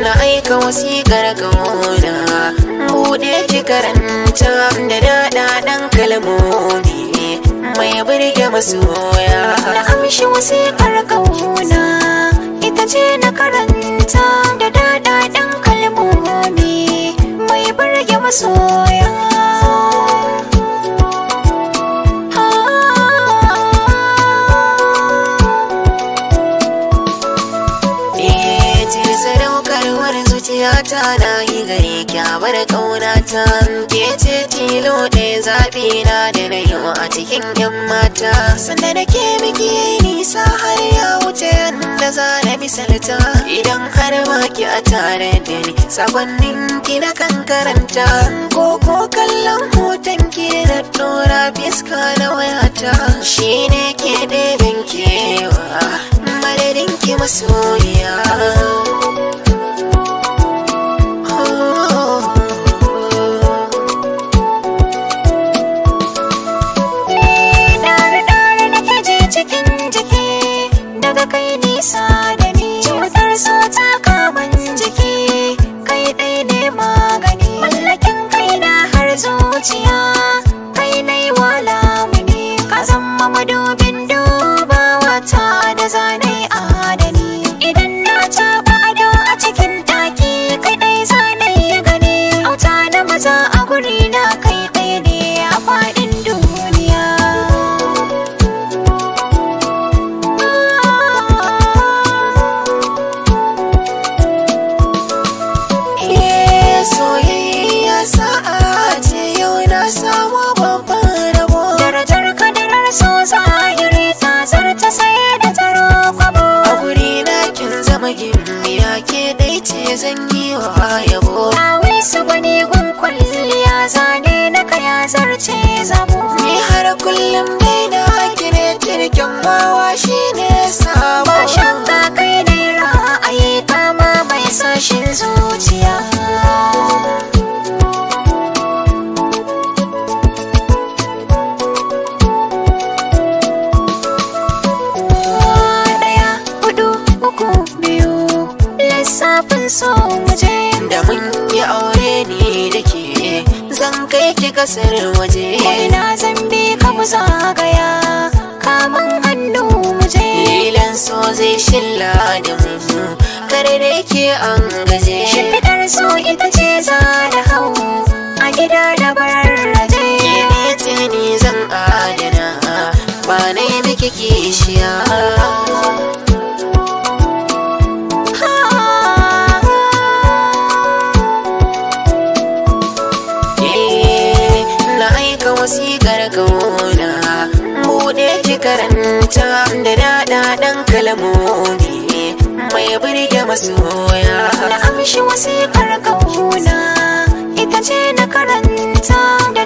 Na aika wasiƙar ƙauna, buɗe ki karanta da daɗaɗɗen kalmomi mai burge masoya. Na amshi wasiƙar ƙauna, ita ce na karanta da daɗaɗɗen kalmomi mai burge masoya. Zuciyata na yi gare ki a bar ƙaunata, ke ce tilo ɗaya zaɓi na da na yi a cikin 'yan mata. Sanda da ke miki nisa har ya wuce yadda za na misalta, idan har ma ki a tare da ni sakonnin ki na kan karanta, ko kallon hoton ki na ɗora fiska na wayata, shi ne ke ɗeben kewa madadin ki masoyiya. Kai nisa da ni, cutar so ta kaman jiki, kai ɗai ne magani, mallakin kai na har zuciya, kai na yi wala mini, ka zama madubin dubawa ta da zanai adani. Idan na taɓa ado a cikin taki, kai ɗai zanai gani, auta na maza a guri na kai ɗai ne a faɗin duniya. Soyayya sa'a ce yau na samu babban rabo, darajar kadarar so zahiri ta zarta sai da taro kwabo. a guri na kin zama gimbiya, ke dai ce zan yi wa yabo. Kawai su gwani gun kwalliya, zane na kaya zarce zabo. Ni har kullum dai na kire kirkin wawa shi ne sabo. Ba shakka kai ne ra'ayi kama mai sashin zuciya. Lissafin so muje, da mun yi aure ni da ke zan kai ki kasar waje. ina zan bi ka mu zagaya, kamun hannu muje. Lilan so zai shilla da mu kare da ke an gaje. Shimfiɗar so ita ce za da hau a gida da bararraje. Ke ce ni zan adana ba na yi miki kishiya. Wasiƙar ƙauna, buɗe ki karanta da daɗaɗɗen kalmomi mai burge masoya. Na amshi wasiƙar ƙauna, ita ce na karanta da